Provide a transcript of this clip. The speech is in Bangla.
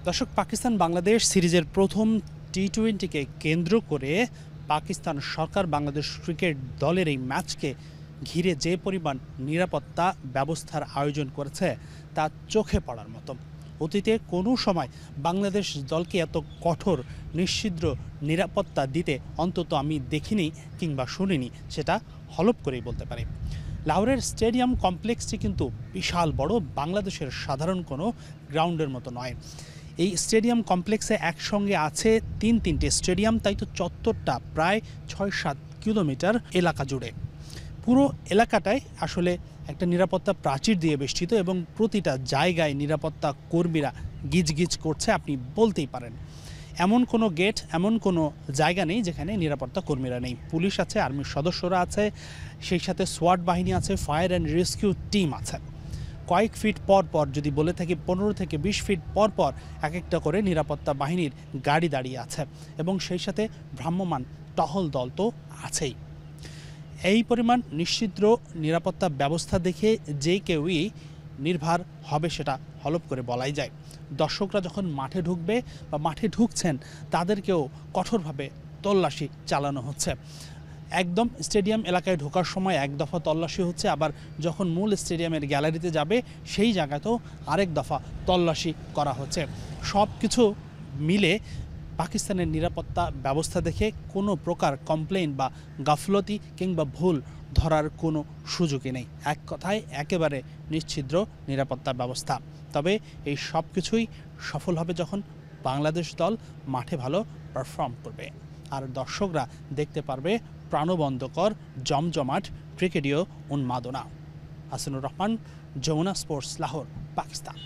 দর্শক, পাকিস্তান বাংলাদেশ সিরিজের প্রথম টি-20কে কেন্দ্র করে পাকিস্তান সরকার বাংলাদেশ ক্রিকেট দলের এই ম্যাচকে ঘিরে যে পরিমাণ নিরাপত্তা ব্যবস্থার আয়োজন করেছে তা চোখে পড়ার মতো। অতীতে কোনো সময় বাংলাদেশ দলকে এত কঠোর নিশ্ছিদ্র নিরাপত্তা দিতে অন্তত আমি দেখিনি কিংবা শুনিনি, সেটা হলফ করেই বলতে পারি। লাহোরের স্টেডিয়াম কমপ্লেক্সটি কিন্তু বিশাল বড়, বাংলাদেশের সাধারণ কোনো গ্রাউন্ডের মতো নয়। এই স্টেডিয়াম কমপ্লেক্সে একসঙ্গে আছে তিনটে স্টেডিয়াম, তাই তো চত্বরটা প্রায় ৬-৭ কিলোমিটার এলাকা জুড়ে। পুরো এলাকাটায় আসলে একটা নিরাপত্তা প্রাচীর দিয়ে বেষ্টিত এবং প্রতিটা জায়গায় নিরাপত্তা কর্মীরা গিজগিজ করছে আপনি বলতেই পারেন। এমন কোনো গেট, এমন কোনো জায়গা নেই যেখানে নিরাপত্তা কর্মীরা নেই। পুলিশ আছে, আর্মির সদস্যরা আছে, সেই সাথে সোয়াট বাহিনী আছে, ফায়ার অ্যান্ড রেস্কিউ টিম আছে। কয়েক ফিট পর পর, যদি বলে থাকি ১৫ থেকে ২০ ফিট পর পর এক একটা করে নিরাপত্তা বাহিনীর গাড়ি দাঁড়িয়ে আছে এবং সেই সাথে ভ্রাম্যমাণ টহল দল তো আছেই। এই পরিমাণ নিশ্ছিদ্র নিরাপত্তা ব্যবস্থা দেখে যে কেউই নির্ভর হবে সেটা হলফ করে বলাই যায়। দর্শকরা যখন মাঠে ঢুকবে বা মাঠে ঢুকছেন তাদেরকেও কঠোরভাবে তল্লাশি চালানো হচ্ছে। একদম স্টেডিয়াম এলাকায় ঢোকার সময় এক দফা তল্লাশি হচ্ছে, আবার যখন মূল স্টেডিয়ামের গ্যালারিতে যাবে সেই জায়গাতেও আরেক দফা তল্লাশি করা হচ্ছে। সব কিছু মিলে পাকিস্তানের নিরাপত্তা ব্যবস্থা দেখে কোনো প্রকার কমপ্লেইন বা গাফলতি কিংবা ভুল ধরার কোনো সুযোগই নেই। এক কথায় একেবারে নিশ্ছিদ্র নিরাপত্তা ব্যবস্থা। তবে এই সব কিছুই সফল হবে যখন বাংলাদেশ দল মাঠে ভালো পারফর্ম করবে আর দর্শকরা দেখতে পারবে প্রাণবন্তকর জমজমাট ক্রিকেটীয় উন্মাদনা। হাসানুর রহমান, যমুনা স্পোর্টস, লাহোর, পাকিস্তান।